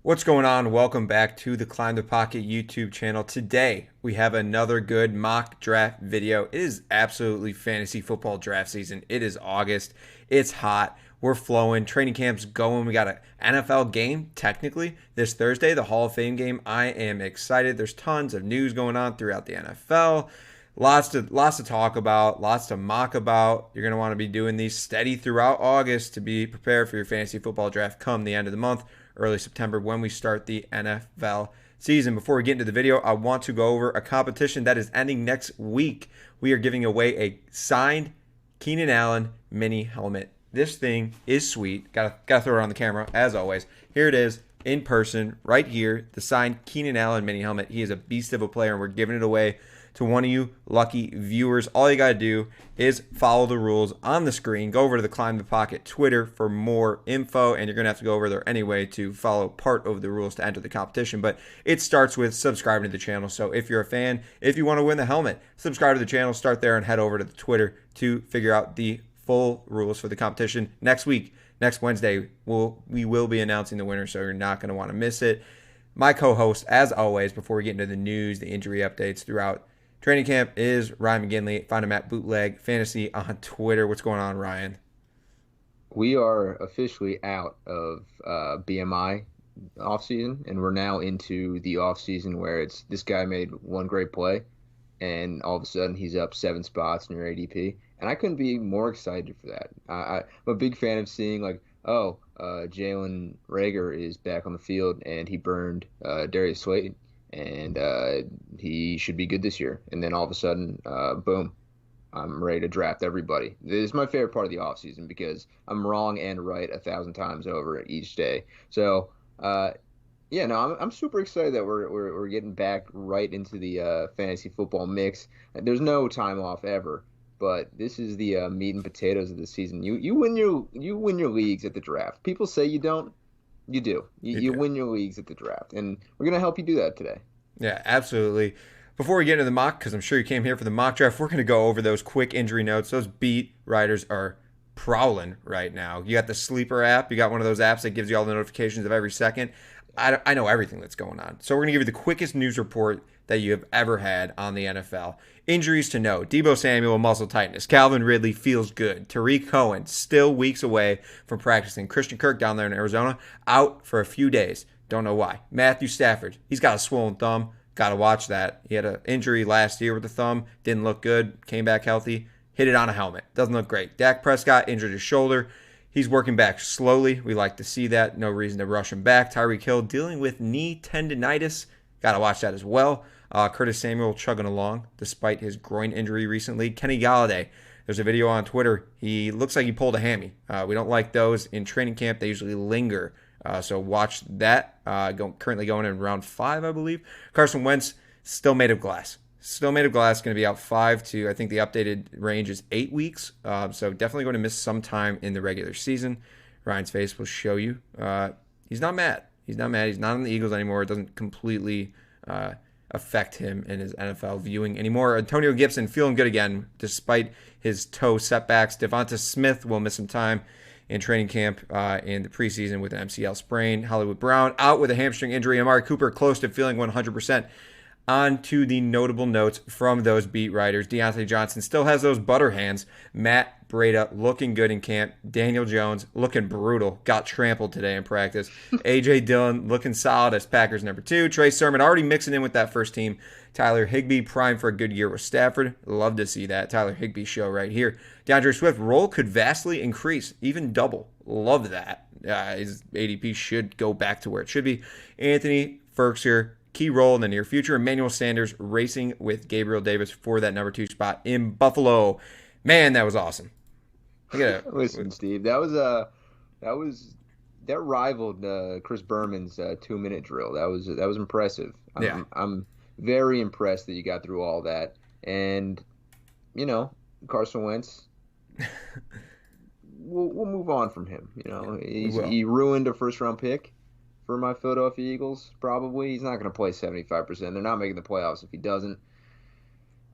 What's going on? Welcome back to the Climb the Pocket YouTube channel. Today, we have another good mock draft video. It is absolutely fantasy football draft season. It is August. It's hot. We're flowing. Training camp's going. We got an NFL game, technically, this Thursday, the Hall of Fame game. I am excited. There's tons of news going on throughout the NFL. Lots to talk about, lots to mock about. You're going to want to be doing these steady throughout August to be prepared for your fantasy football draft come the end of the month, early September, when we start the NFL season. Before we get into the video, I want to go over a competition that is ending next week. We are giving away a signed Keenan Allen mini helmet. This thing is sweet. Gotta throw it on the camera, as always. Here it is, in person, right here, the signed Keenan Allen mini helmet. He is a beast of a player, and we're giving it away to one of you lucky viewers. All you got to do is follow the rules on the screen. Go over to the Climb the Pocket Twitter for more info, and you're going to have to go over there anyway to follow part of the rules to enter the competition. But it starts with subscribing to the channel. So if you're a fan, if you want to win the helmet, subscribe to the channel, start there, and head over to the Twitter to figure out the full rules for the competition. Next week, next Wednesday, we will be announcing the winner, so you're not going to want to miss it. My co-host, as always, before we get into the news, the injury updates throughout training camp, is Ryan McGinley. Find him at Bootleg Fantasy on Twitter. What's going on, Ryan? We are officially out of BMI offseason, and we're now into the offseason where it's this guy made one great play, and all of a sudden he's up 7 spots in your ADP. And I couldn't be more excited for that. I'm a big fan of seeing, like, Jalen Rager is back on the field, and he burned Darius Slayton, and he should be good this year. And then all of a sudden, boom, I'm ready to draft everybody. This is my favorite part of the offseason because I'm wrong and right 1,000 times over each day. So, yeah, no, I'm super excited that we're getting back right into the fantasy football mix. There's no time off ever, but this is the meat and potatoes of the season. You win your leagues at the draft. People say you don't. You do. You You do. win your leagues at the draft, and we're gonna help you do that today. Yeah, absolutely. Before we get into the mock, because I'm sure you came here for the mock draft, we're going to go over those quick injury notes. Those beat writers are prowling right now. You got the Sleeper app. You got one of those apps that gives you all the notifications of every second. I know everything that's going on. So we're going to give you the quickest news report that you have ever had on the NFL. Injuries to note: Deebo Samuel, muscle tightness. Calvin Ridley feels good. Tariq Cohen, still weeks away from practicing. Christian Kirk down there in Arizona, out for a few days. Don't know why. Matthew Stafford, he's got a swollen thumb. Got to watch that. He had an injury last year with the thumb. Didn't look good. Came back healthy. Hit it on a helmet. Doesn't look great. Dak Prescott injured his shoulder. He's working back slowly. We like to see that. No reason to rush him back. Tyreek Hill dealing with knee tendonitis. Got to watch that as well. Curtis Samuel chugging along despite his groin injury recently. Kenny Galladay. There's a video on Twitter. He looks like he pulled a hammy. We don't like those in training camp. They usually linger. So watch that. Currently going in round 5, I believe. Carson Wentz, still made of glass. Still made of glass. Going to be out 5 to, I think the updated range is 8 weeks. So definitely going to miss some time in the regular season. Ryan's face will show you. He's not mad. He's not mad. He's not on the Eagles anymore. It doesn't completely affect him in his NFL viewing anymore. Antonio Gibson feeling good again despite his toe setbacks. Devonta Smith will miss some time in training camp in the preseason with an MCL sprain. Hollywood Brown out with a hamstring injury. Amari Cooper close to feeling 100%. On to the notable notes from those beat writers. Deontay Johnson still has those butter hands. Matt Breida looking good in camp. Daniel Jones looking brutal. Got trampled today in practice. A.J. Dillon looking solid as Packers number 2. Trey Sermon already mixing in with that first team. Tyler Higbee primed for a good year with Stafford. Love to see that. Tyler Higbee show right here. DeAndre Swift role could vastly increase, even double. Love that. His ADP should go back to where it should be. Anthony Ferkser, key role in the near future. Emmanuel Sanders racing with Gabriel Davis for that number 2 spot in Buffalo. Man, that was awesome. Listen, Steve, that rivaled Chris Berman's 2-minute drill. That was impressive. Yeah. I'm very impressed that you got through all that. And Carson Wentz, we'll move on from him. He ruined a first-round pick for my Philadelphia Eagles. Probably he's not going to play 75%. They're not making the playoffs if he doesn't.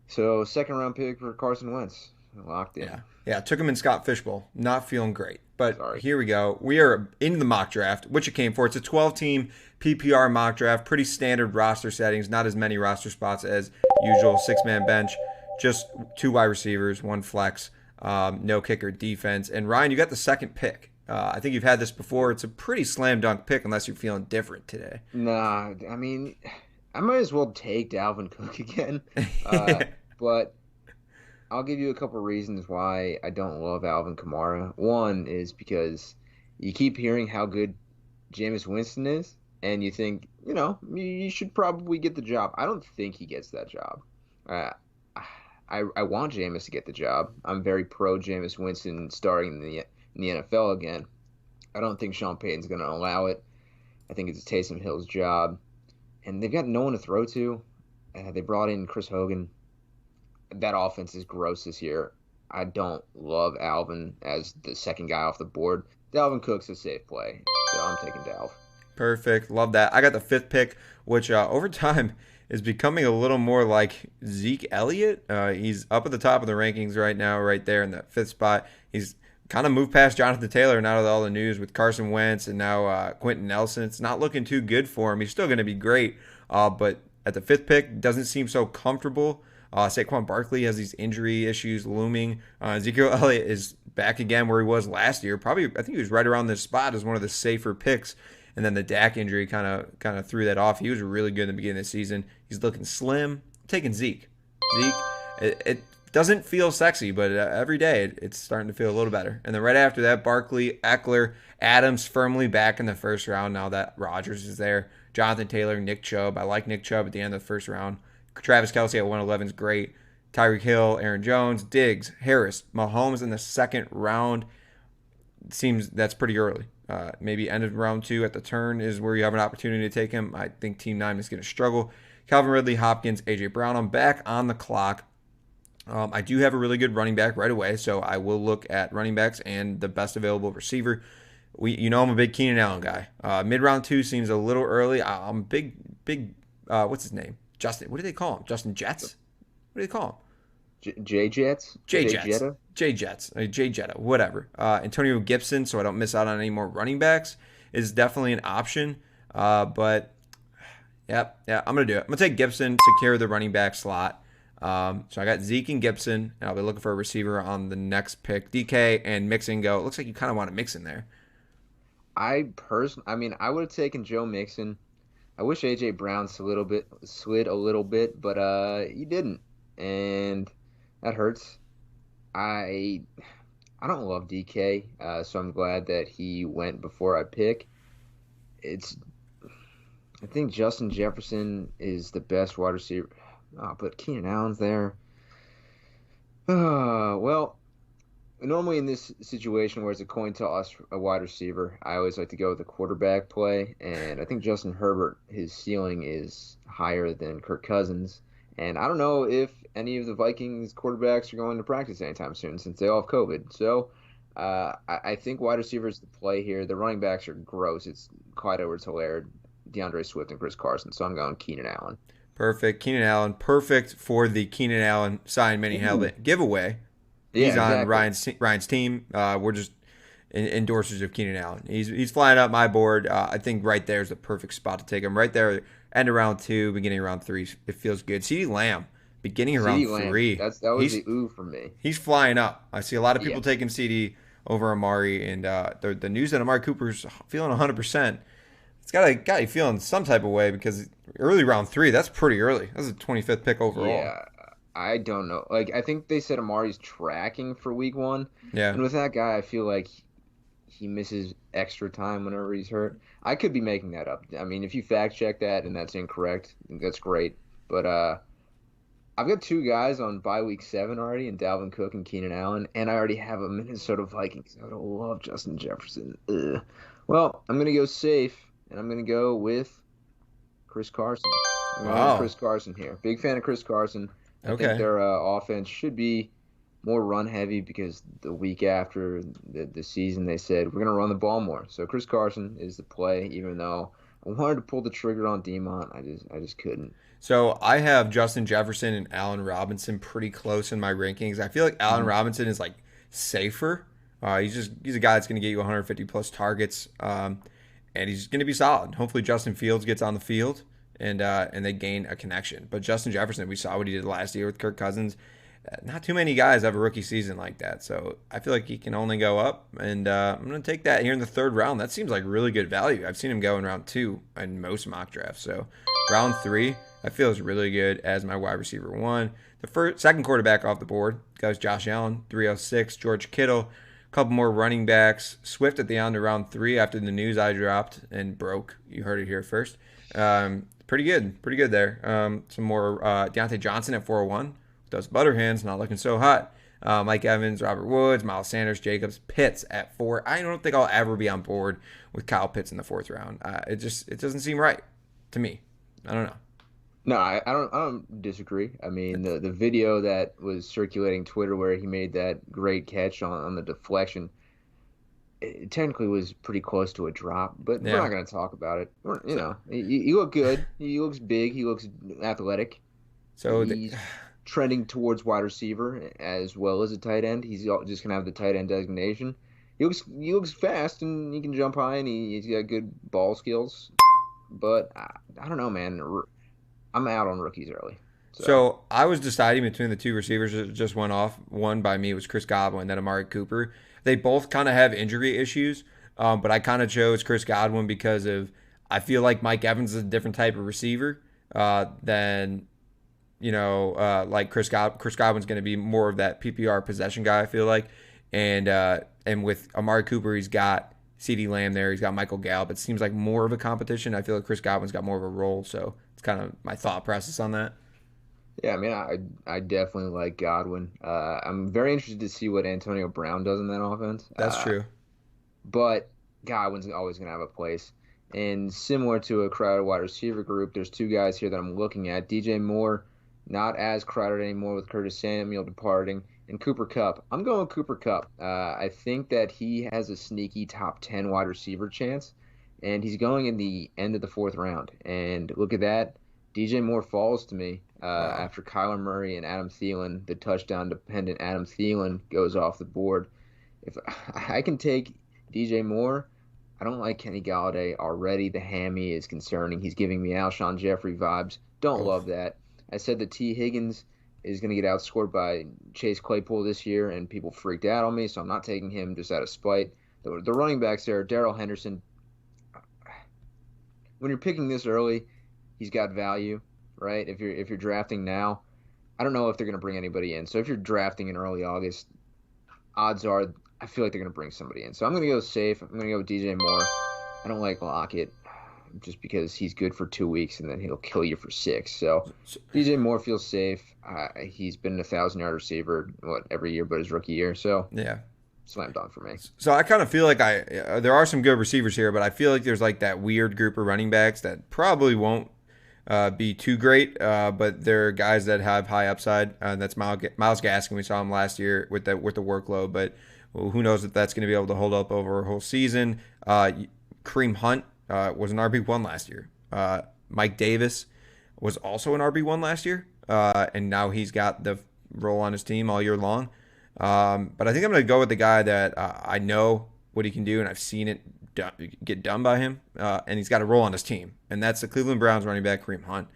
So second-round pick for Carson Wentz. Locked in. Yeah. Yeah, took him in Scott Fishbowl. Not feeling great. But Sorry. here we go. We are in the mock draft, which it came for. It's a 12-team PPR mock draft. Pretty standard roster settings. Not as many roster spots as usual. Six-man bench. Just two wide receivers, one flex. No kicker defense. And Ryan, you got the second pick. I think you've had this before. It's a pretty slam dunk pick unless you're feeling different today. Nah, I mean, I might as well take Dalvin Cook again. But I'll give you a couple reasons why I don't love Alvin Kamara. One is because you keep hearing how good Jameis Winston is, and you think, you should probably get the job. I don't think he gets that job. Uh, I want Jameis to get the job. I'm very pro Jameis Winston starting in the NFL again. I don't think Sean Payton's going to allow it. I think it's Taysom Hill's job. And they've got no one to throw to. They brought in Chris Hogan. That offense is gross this year. I don't love Alvin as the second guy off the board. Dalvin Cook's a safe play, so I'm taking Dalv. Perfect. Love that. I got the fifth pick, which over time is becoming a little more like Zeke Elliott. He's up at the top of the rankings right now, right there in that fifth spot. He's kind of moved past Jonathan Taylor now with all the news with Carson Wentz and now Quentin Nelson. It's not looking too good for him. He's still going to be great, but at the fifth pick, doesn't seem so comfortable. Saquon Barkley has these injury issues looming. Ezekiel Elliott is back again where he was last year. Probably, I think he was right around this spot as one of the safer picks. And then the Dak injury kind of threw that off. He was really good in the beginning of the season. He's looking slim. I'm taking Zeke. It doesn't feel sexy, but every day it's starting to feel a little better. And then right after that, Barkley, Eckler, Adams firmly back in the first round now that Rodgers is there. Jonathan Taylor, Nick Chubb. I like Nick Chubb at the end of the first round. Travis Kelce at 111 is great. Tyreek Hill, Aaron Jones, Diggs, Harris, Mahomes in the second round. It seems that's pretty early. Maybe end of round 2 at the turn is where you have an opportunity to take him. I think Team 9 is going to struggle. Calvin Ridley, Hopkins, A.J. Brown. I'm back on the clock. I do have a really good running back right away, so I will look at running backs and the best available receiver. I'm a big Keenan Allen guy. Mid-round 2 seems a little early. I'm big, what's his name? Justin, what do they call him? Justin Jets? What do they call him? J Jets? J Jets. J Jetta, whatever. Antonio Gibson, so I don't miss out on any more running backs, is definitely an option. But, I'm going to do it. I'm going to take Gibson, secure the running back slot. So I got Zeke and Gibson, and I'll be looking for a receiver on the next pick. DK and Mixon go. It looks like you kind of want to mix in there. I would have taken Joe Mixon. I wish A.J. Brown slid a little bit, but he didn't, and that hurts. I don't love DK, so I'm glad that he went before I pick. I think Justin Jefferson is the best wide receiver, but Keenan Allen's there. Well, normally in this situation where it's a coin toss, a wide receiver, I always like to go with the quarterback play, and I think Justin Herbert, his ceiling is higher than Kirk Cousins, and I don't know if any of the Vikings quarterbacks are going to practice anytime soon since they all have COVID. So I think wide receivers the play here. The running backs are gross. It's Clyde Edwards-Helaire, DeAndre Swift, and Chris Carson, so I'm going Keenan Allen. Perfect. Keenan Allen, perfect for the Keenan Allen signed mini helmet giveaway. He's on Ryan's team. We're just endorsers of Keenan Allen. He's flying up my board. I think right there is the perfect spot to take him. Right there, end of round 2, beginning of round 3. It feels good. CeeDee Lamb, beginning of round 3. That was the ooh for me. He's flying up. I see a lot of people taking CD over Amari, and the news that Amari Cooper's feeling 100%. It's got you feeling some type of way because early round 3, that's pretty early. That's a 25th pick overall. Yeah. I don't know. I think they said Amari's tracking for week 1. Yeah. And with that guy, I feel like he misses extra time whenever he's hurt. I could be making that up. I mean, if you fact check that and that's incorrect, that's great. But I've got 2 guys on bye week 7 already, in Dalvin Cook and Keenan Allen, and I already have a Minnesota Vikings. I don't love Justin Jefferson. Ugh. Well, I'm going to go safe, and I'm going to go with Chris Carson. I'm going with Chris Carson here. Big fan of Chris Carson. I think their offense should be more run-heavy because the week after the season they said, we're going to run the ball more. So Chris Carson is the play, even though I wanted to pull the trigger on Demont. I just couldn't. So I have Justin Jefferson and Allen Robinson pretty close in my rankings. I feel like Allen Mhm. Robinson is like safer. He's a guy that's going to get you 150 plus targets, and he's going to be solid. Hopefully Justin Fields gets on the field and they gain a connection. But Justin Jefferson, we saw what he did last year with Kirk Cousins. Not too many guys have a rookie season like that, so I feel like he can only go up. And I'm going to take that here in the third round. That seems like really good value. I've seen him go in round 2 in most mock drafts. So round 3, that feels really good as my wide receiver 1. Second quarterback off the board goes Josh Allen, 306. George Kittle, a couple more running backs. Swift at the end of round 3 after the news I dropped and broke. You heard it here first. Pretty good there. Some more Deontay Johnson at 401. Those Butterhands not looking so hot. Mike Evans, Robert Woods, Miles Sanders, Jacobs, Pitts at 4. I don't think I'll ever be on board with Kyle Pitts in the 4th round. It doesn't seem right to me. I don't know. No, I don't disagree. I mean, the video that was circulating Twitter where he made that great catch on the deflection, it technically was pretty close to a drop, but we're Yeah. not going to talk about it. You So know, he looked good. He looks big. He looks athletic. so the, He's trending towards wide receiver as well as a tight end. Just gonna have the tight end designation. He looks fast and he can jump high and he's got good ball skills. But I don't know, man. I'm out on rookies early. So So I was deciding between the two receivers that just went off. One by me was Chris Godwin, then Amari Cooper. They both kind of have injury issues, but I kind of chose Chris Godwin because of I feel like Mike Evans is a different type of receiver than like Chris Godwin's going to be more of that PPR possession guy. I feel like, and with Amari Cooper, he's got CeeDee Lamb there. He's got Michael Gallup. It seems like more of a competition. I feel like Chris Godwin's got more of a role, so it's kind of my thought process on that. yeah, I mean, I definitely like Godwin. I'm very interested to see what Antonio Brown does in that offense. That's true. But Godwin's always going to have a place. And similar to a crowded wide receiver group, there's two guys here that I'm looking at. DJ Moore, not as crowded anymore with Curtis Samuel departing, and Cooper Kupp. I'm going Cooper Kupp. I think that he has a sneaky top 10 wide receiver chance, and he's going in the end of the 4th round. And look at that. DJ Moore falls to me Wow. after Kyler Murray and Adam Thielen, the touchdown-dependent Adam Thielen, goes off the board. If I can take DJ Moore, I don't like Kenny Galladay already. The hammy is concerning. He's giving me Alshon Jeffrey vibes. Don't Oh, love that. I said that T. Higgins is going to get outscored by Chase Claypool this year, and people freaked out on me, so I'm not taking him just out of spite. The running backs there, Darrell Henderson. When you're picking this early, he's got value, right? If you're drafting now, I don't know if they're going to bring anybody in. So if you're drafting in early August, odds are I feel like they're going to bring somebody in. So I'm going to go safe. I'm going to go with DJ Moore. I don't like Lockett just because he's good for 2 weeks and then he'll kill you for 6. So so, DJ Moore feels safe. He's been a 1,000-yard receiver every year but his rookie year. So yeah. slam dunk for me. So I kind of feel like there are some good receivers here, but I feel like there's like that weird group of running backs that probably won't be too great, but they're guys that have high upside. That's Miles Gaskin. We saw him last year with the workload, but who knows if that's going to be able to hold up over a whole season. Kareem Hunt was an RB1 last year. Mike Davis was also an RB1 last year, and now he's got the role on his team all year long. But I think I'm going to go with the guy that I know what he can do, and I've seen it get done by him, and he's got a role on his team, and that's the Cleveland Browns running back Kareem Hunt.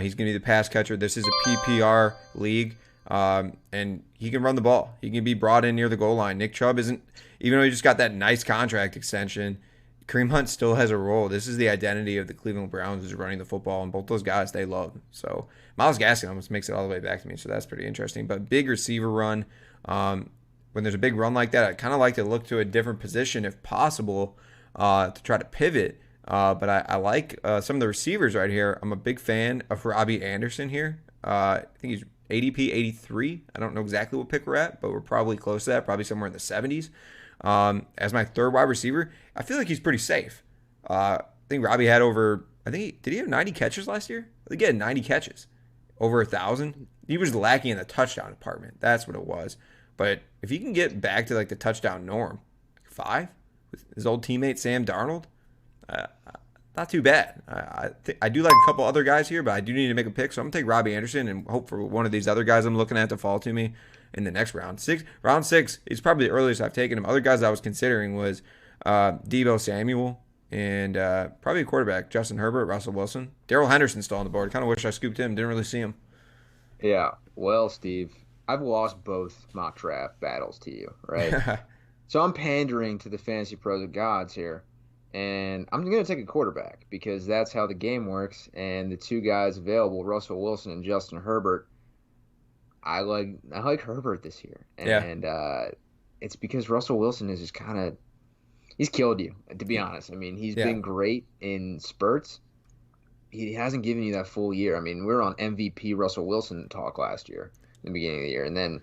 He's going to be the pass catcher. This is a PPR league, and he can run the ball. He can be brought in near the goal line. Nick Chubb isn't, even though he just got that nice contract extension, Kareem Hunt still has a role. This is the identity of the Cleveland Browns is running the football, and both those guys they love. So Miles Gaskin almost makes it all the way back to me, so that's pretty interesting. But big receiver run. When there's a big run like that, I kind of like to look to a different position if possible to try to pivot. But I like some of the receivers right here. I'm a big fan of Robbie Anderson here. I think he's ADP 83. I don't know exactly what pick we're at, but we're probably close to that, probably somewhere in the 70s. As my third wide receiver, I feel like he's pretty safe. I think Robbie had over, did he have 90 catches last year? I think he had 90 catches, over 1,000. He was lacking in the touchdown department. That's what it was. But if he can get back to like the touchdown norm, like 5 with his old teammate Sam Darnold, uh, not too bad. I do like a couple other guys here, but I do need to make a pick. So I'm gonna take Robbie Anderson and hope for one of these other guys I'm looking at to fall to me in the next round. Round six is probably the earliest I've taken him. Other guys I was considering was Deebo Samuel and probably a quarterback, Justin Herbert, Russell Wilson. Darrell Henderson's still on the board. Kind of wish I scooped him. Didn't really see him. Yeah. Well, Steve, I've lost both mock draft battles to you, right? So I'm pandering to the fantasy pros and gods here, and I'm going to take a quarterback because that's how the game works. And the two guys available, Russell Wilson and Justin Herbert, I like Herbert this year, Yeah. and it's because Russell Wilson is just kind of he's killed you, to be honest. I mean, he's Yeah. been great in spurts. He hasn't given you that full year. I mean, we were on MVP Russell Wilson talk last year, in the beginning of the year, and then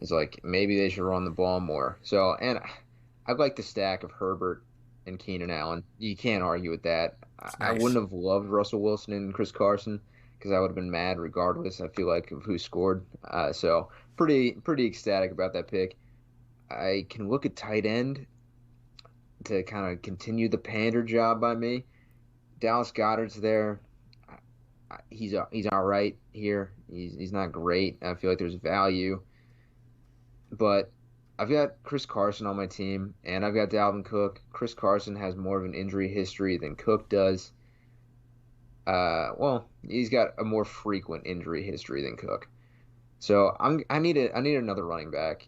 it's like maybe they should run the ball more. So, and I like the stack of Herbert and Keenan Allen. You can't argue with that. It's I nice. wouldn't have loved Russell Wilson and Chris Carson because I would have been mad regardless. I feel like of who scored. So pretty ecstatic about that pick. I can look at tight end to kind of continue the pander job by me. Dallas Goddard's there. He's all right here. He's not great. I feel like there's value, but I've got Chris Carson on my team, and I've got Dalvin Cook. Chris Carson has more of an injury history than Cook does. Well, he's got a more frequent injury history than Cook. So I need another running back,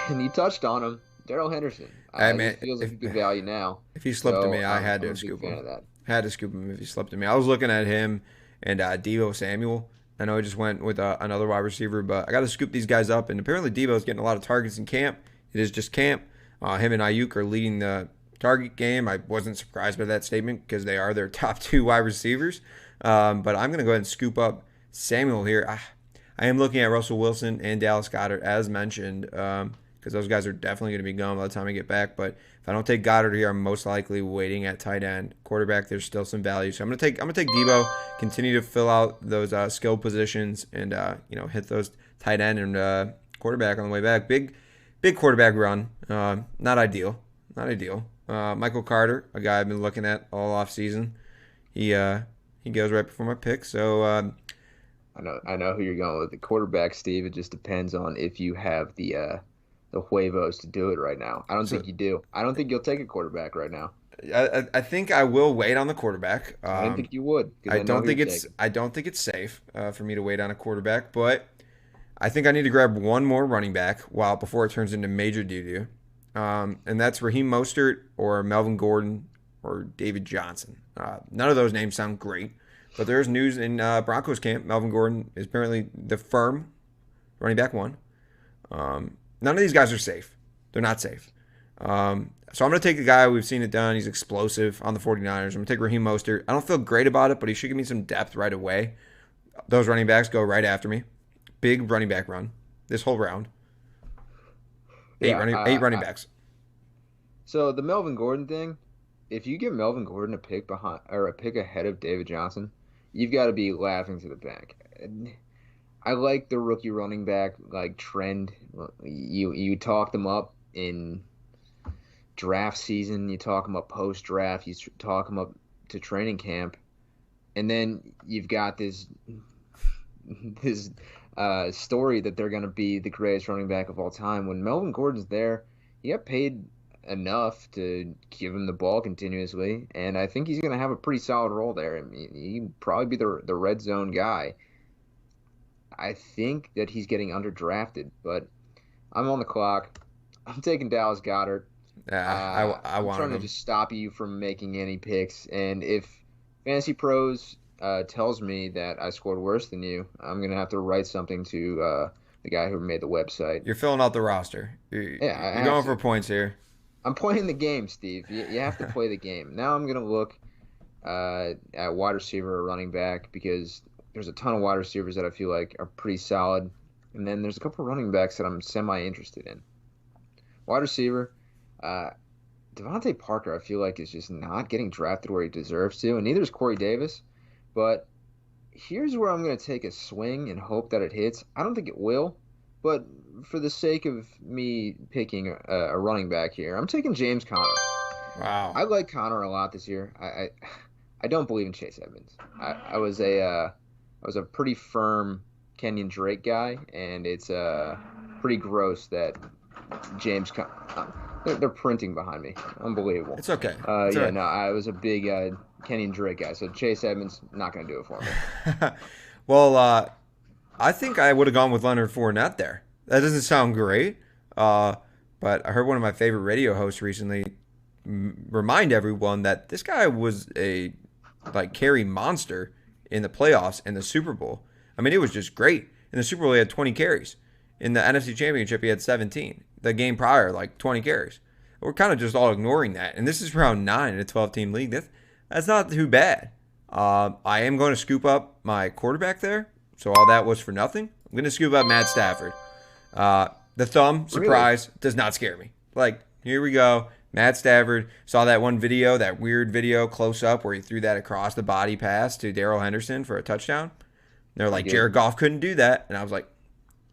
and you touched on him, Darrell Henderson. I He mean, feels like if a good value now. if he slipped to So me, I had I'm to a big scoop fan him. of that. Had to scoop him if he slipped to me. I was looking at him and Deebo Samuel. I know he just went with another wide receiver, but I got to scoop these guys up. And apparently Deebo's getting a lot of targets in camp. It is just camp. Him and Ayuk are leading the target game. I wasn't surprised by that statement because they are their top two wide receivers. But I'm going to go ahead and scoop up Samuel here. I am looking at Russell Wilson and Dallas Goedert as mentioned because those guys are definitely going to be gone by the time I get back. But if I don't take Goddard here, I'm most likely waiting at tight end. Quarterback, there's still some value, so I'm gonna take Debo, continue to fill out those skill positions, and hit those tight end and quarterback on the way back. Big quarterback run. Not ideal. Not ideal. Michael Carter, a guy I've been looking at all off season. He goes right before my pick. So I know who you're going with. The quarterback, Steve. It just depends on if you have the huevos to do it right now. I don't so think you do. I don't think you'll take a quarterback right now. I think I will wait on the quarterback. I didn't think you would because I I know don't who you're think it's taking. I don't think it's safe for me to wait on a quarterback, but I think I need to grab one more running back before it turns into major doo-doo. And that's Raheem Mostert or Melvin Gordon or David Johnson. None of those names sound great, but there's news in Broncos camp. Melvin Gordon is apparently the firm running back one. None of these guys are safe. They're not safe. So I'm going to take the guy. We've seen it done. He's explosive on the 49ers. I'm going to take Raheem Mostert. I don't feel great about it, but he should give me some depth right away. Those running backs go right after me. Big running back run this whole round. Yeah. Eight running backs. So the Melvin Gordon thing, if you give Melvin Gordon a pick behind or a pick ahead of David Johnson, you've got to be laughing to the bank. I like the rookie running back like trend. You talk them up in draft season, you talk them up post draft, you talk them up to training camp, and then you've got this story that they're going to be the greatest running back of all time. When Melvin Gordon's there, he got paid enough to give him the ball continuously, and I think he's going to have a pretty solid role there. I mean, he'd probably be the red zone guy. I think that he's getting underdrafted, but I'm on the clock. I'm taking Dallas Goedert. I I'm wanted trying to him. just stop you from making any picks, and if Fantasy Pros tells me that I scored worse than you, I'm gonna have to write something to the guy who made the website. You're filling out the roster. Yeah, I You're have going for to. points here. I'm playing the game, Steve. You have to play the game. Now I'm gonna look at wide receiver or running back because there's a ton of wide receivers that I feel like are pretty solid, and then there's a couple running backs that I'm semi interested in. Wide receiver, uh, Devontae Parker, I feel like is just not getting drafted where he deserves to, and neither is Corey Davis. But here's where I'm going to take a swing and hope that it hits. I don't think it will, but for the sake of me picking a running back here, I'm taking James Conner. Wow. I like Conner a lot this year. I don't believe in Chase Edmonds. I was a pretty firm Kenyon Drake guy, and it's pretty gross that James. They're printing behind me. Unbelievable. It's okay. It's all Yeah, right. no, I was a big Kenyon Drake guy, so Chase Edmonds not gonna do it for me. Well, I think I would have gone with Leonard Fournette there. That doesn't sound great, uh, but I heard one of my favorite radio hosts recently remind everyone that this guy was a like carry monster in the playoffs and the Super Bowl. I mean, it was just great. In the Super Bowl, he had 20 carries. In the NFC Championship, he had 17. The game prior, like 20 carries. We're kind of just all ignoring that. And this is round 9 in a 12-team league. That's not too bad. I am going to scoop up my quarterback there. So all that was for nothing. I'm going to scoop up Matt Stafford. The thumb, surprise, really? Does not scare me. Like, here we go. Matt Stafford saw that one video, that weird video close up where he threw that across the body pass to Darrell Henderson for a touchdown. They're like, Jared Goff couldn't do that. And I was like,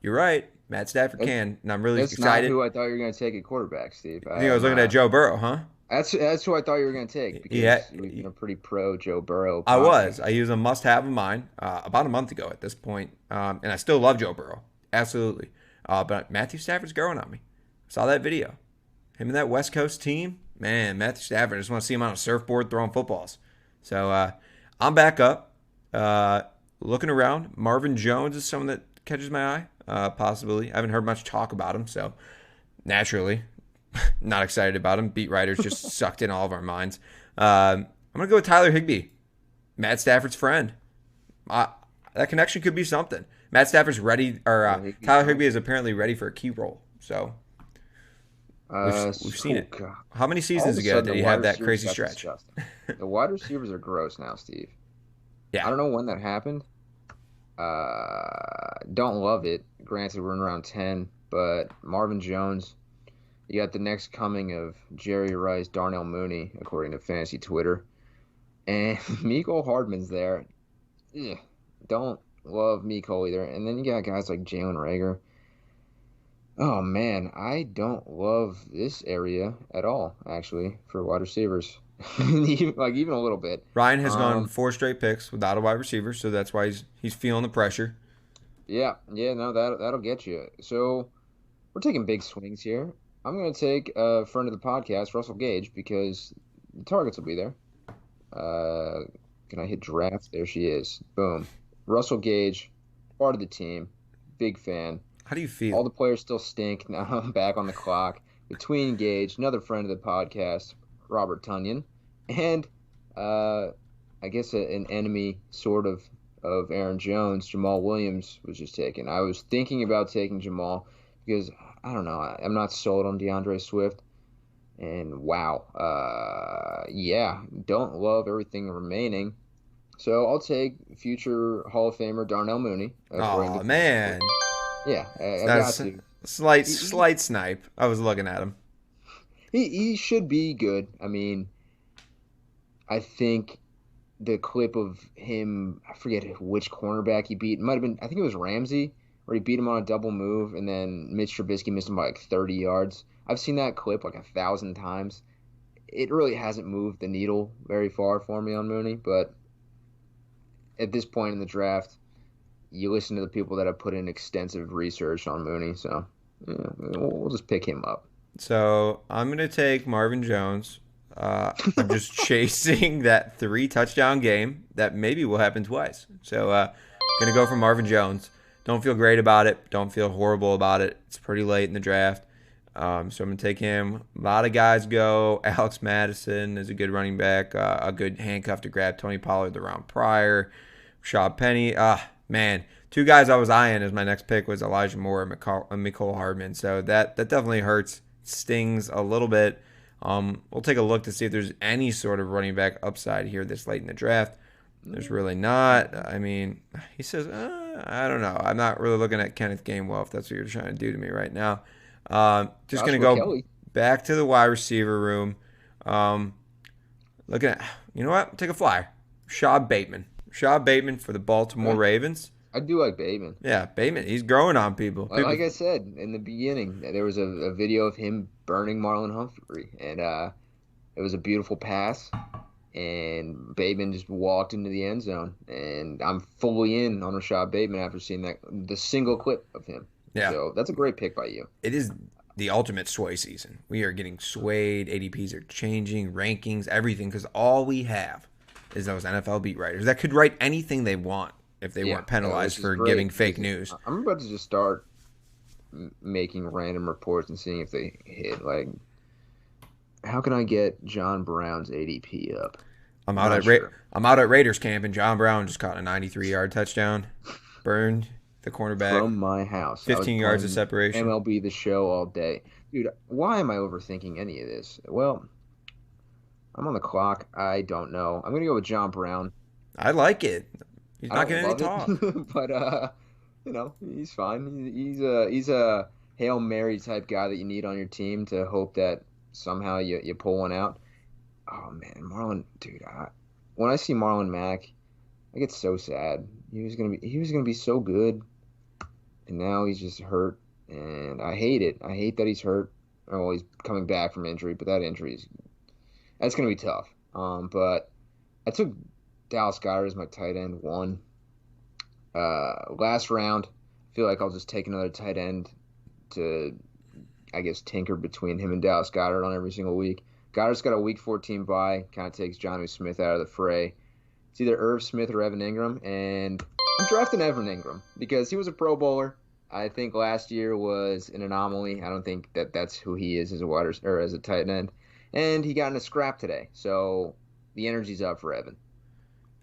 you're right. Matt Stafford can. And I'm really excited. That's not who I thought you were going to take at quarterback, Steve. I was looking at Joe Burrow, huh? That's who I thought you were going to take because you're pretty pro Joe Burrow. I was. I use a must-have of mine about a month ago at this point. And I still love Joe Burrow. Absolutely. But Matthew Stafford's growing on me. Saw that video. Him and that West Coast team, man, Matthew Stafford. I just want to see him on a surfboard throwing footballs. So I'm back up, looking around. Marvin Jones is someone that catches my eye, possibly. I haven't heard much talk about him, so naturally, not excited about him. Beat writers just sucked in all of our minds. I'm going to go with Tyler Higbee, Matt Stafford's friend. That connection could be something. Matt Stafford's ready, or Tyler Higbee is apparently ready for a key role, so... We've seen it. God. How many seasons ago did he have that crazy stretch? The wide receivers are gross now, Steve. Yeah. I don't know when that happened. Don't love it. Granted, we're in round 10, but Marvin Jones, you got the next coming of Jerry Rice, Darnell Mooney, according to Fantasy Twitter. And Mecole Hardman's there. Ugh, don't love Mecole either. And then you got guys like Jalen Reagor. Oh, man, I don't love this area at all, actually, for wide receivers. even a little bit. Ryan has gone 4 straight picks without a wide receiver, so that's why he's feeling the pressure. Yeah, no, that'll get you. So we're taking big swings here. I'm going to take a friend of the podcast, Russell Gage, because the targets will be there. Can I hit draft? There she is. Boom. Russell Gage, part of the team, big fan. How do you feel? All the players still stink. Now I'm back on the clock. Between Gage, another friend of the podcast, Robert Tunyon, and I guess an enemy sort of Aaron Jones, Jamal Williams was just taken. I was thinking about taking Jamal because, I don't know, I'm not sold on DeAndre Swift. And wow, yeah, don't love everything remaining. So I'll take future Hall of Famer Darnell Mooney. Oh, man. Yeah, I got to. Slight snipe. I was looking at him. He should be good. I mean, I think the clip of him, I forget which cornerback he beat. It might have been, I think it was Ramsey, where he beat him on a double move, and then Mitch Trubisky missed him by like 30 yards. I've seen that clip like 1,000 times. It really hasn't moved the needle very far for me on Mooney, but at this point in the draft, you listen to the people that have put in extensive research on Mooney, so yeah, we'll just pick him up. So I'm going to take Marvin Jones. I'm just chasing that 3-touchdown game that maybe will happen twice. So going to go for Marvin Jones. Don't feel great about it. Don't feel horrible about it. It's pretty late in the draft. So I'm going to take him. A lot of guys go. Alex Madison is a good running back. A good handcuff to grab Tony Pollard the round prior. Rashad Penny. Man, 2 guys I was eyeing as my next pick was Elijah Moore and Mecole Hardman. So that definitely hurts, stings a little bit. We'll take a look to see if there's any sort of running back upside here this late in the draft. There's really not. I mean, he says, I don't know. I'm not really looking at Kenneth Gainwell if that's what you're trying to do to me right now. Just going to go back to the wide receiver room. Looking at, you know what? Take a flyer. Rashad Bateman for the Baltimore Ravens. I do like Bateman. Yeah, Bateman. He's growing on people. Like I said in the beginning, there was a video of him burning Marlon Humphrey, and it was a beautiful pass. and Bateman just walked into the end zone. And I'm fully in on Rashad Bateman after seeing the single clip of him. Yeah. So that's a great pick by you. It is the ultimate sway season. We are getting swayed. ADPs are changing, rankings, everything, because all we have is those NFL beat writers that could write anything they want if they weren't penalized for giving fake news. I'm about to just start making random reports and seeing if they hit. Like, how can I get John Brown's ADP up? I'm out at Raiders camp, and John Brown just caught a 93-yard touchdown, burned the cornerback from my house. 15 yards of separation. MLB The Show all day, dude. Why am I overthinking any of this? Well, I'm on the clock. I don't know. I'm gonna go with John Brown. I like it. He's not getting any talk, but he's fine. He's a Hail Mary type guy that you need on your team to hope that somehow you pull one out. Oh man, Marlon, dude. When I see Marlon Mack, I get so sad. He was gonna be so good, and now he's just hurt, and I hate it. I hate that he's hurt. Oh, he's coming back from injury, but that's gonna be tough. But I took Dallas Goedert as my tight end 1. Last round, I feel like I'll just take another tight end to, I guess, tinker between him and Dallas Goedert on every single week. Goddard's got a week 14 bye, kind of takes Jonnu Smith out of the fray. It's either Irv Smith or Evan Ingram, and I'm drafting Evan Ingram because he was a Pro Bowler. I think last year was an anomaly. I don't think that's who he is as a tight end. And he got in a scrap today, so the energy's up for Evan.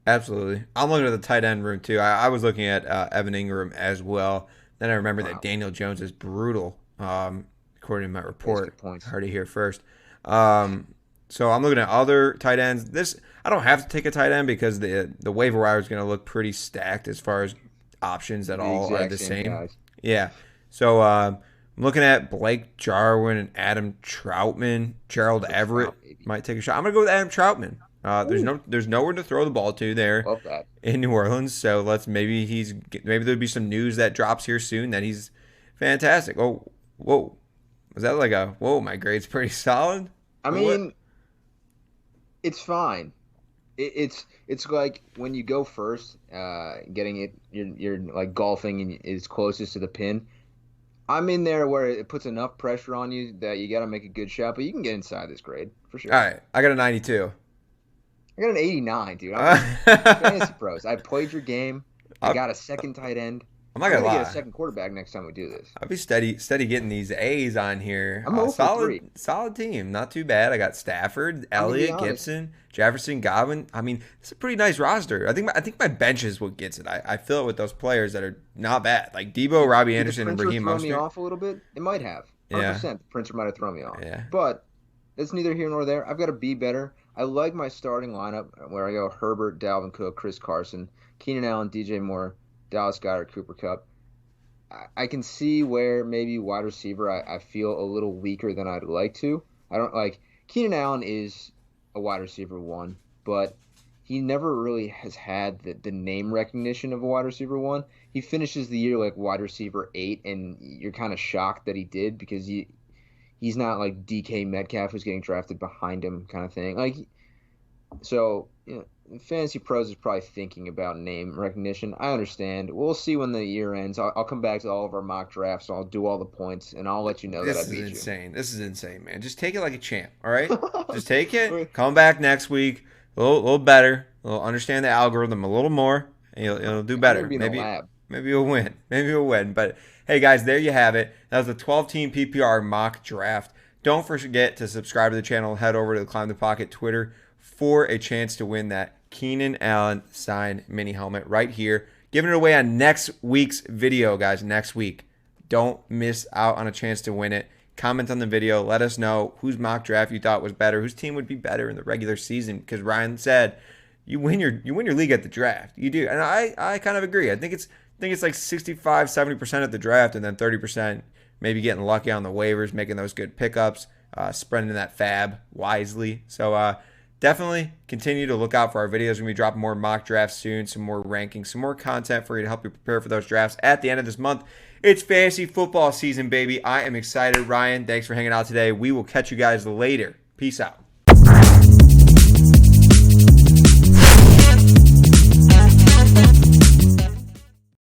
Absolutely. I'm looking at the tight end room, too. I was looking at Evan Ingram as well. Then I remember that Daniel Jones is brutal, according to my report. Heard it here first. So I'm looking at other tight ends. I don't have to take a tight end because the waiver wire is going to look pretty stacked as far as options that all are the same. Guys. Yeah. So I'm looking at Blake Jarwin and Adam Troutman. Gerald Everett might take a shot. I'm going to go with Adam Troutman. There's nowhere to throw the ball to there in New Orleans. So maybe there'll be some news that drops here soon that he's fantastic. Oh, whoa. Was that like my grade's pretty solid? I mean, it's fine. It's like when you go first, getting it, you're like golfing and it's closest to the pin. I'm in there where it puts enough pressure on you that you got to make a good shot, but you can get inside this grade for sure. All right, I got a 92. I got an 89, dude. I'm fantasy pros. I played your game. I got a second tight end. I'm not gonna lie. Get a second quarterback next time we do this. I'll be steady getting these A's on here. I'm solid team, not too bad. I got Stafford, Elliott, Gibson, Jefferson, Godwin. I mean, it's a pretty nice roster. I think my bench is what gets it. I fill it with those players that are not bad, like Debo, Robbie Anderson, and Raheem Mostert. Throw me off a little bit. It might have. 100%. Yeah. The Princer might have thrown me off. Yeah. But it's neither here nor there. I've got to be better. I like my starting lineup where I go Herbert, Dalvin Cook, Chris Carson, Keenan Allen, DJ Moore, Dallas Goedert, Cooper Kupp. I can see where maybe wide receiver I feel a little weaker than I'd like to. I don't like Keenan Allen is a wide receiver 1, but he never really has had the name recognition of a wide receiver 1. He finishes the year like wide receiver 8, and you're kind of shocked that he did because he's not like DK Metcalf who's getting drafted behind him kind of thing. Like, so, Fantasy Pros is probably thinking about name recognition. I understand. We'll see when the year ends. I'll come back to all of our mock drafts. I'll do all the points, and I'll let you know that I beat you. This is insane, man. Just take it like a champ, all right? Just take it. Come back next week, a little better. Understand the algorithm a little more, and you'll do better. Maybe you'll win. Maybe you'll win. But, hey, guys, there you have it. That was the 12-team PPR mock draft. Don't forget to subscribe to the channel. Head over to the Climb the Pocket Twitter for a chance to win that Keenan Allen signed mini helmet right here. Giving it away on next week's video, guys. Next week. Don't miss out on a chance to win it. Comment on the video. Let us know whose mock draft you thought was better, whose team would be better in the regular season. Because Ryan said you win your league at the draft. You do, and I kind of agree. I think it's like 65-70% at the draft, and then 30% maybe getting lucky on the waivers, making those good pickups, spreading that fab wisely. So definitely continue to look out for our videos. We're going to be dropping more mock drafts soon, some more rankings, some more content for you to help you prepare for those drafts at the end of this month. It's fantasy football season, baby. I am excited. Ryan, thanks for hanging out today. We will catch you guys later. Peace out.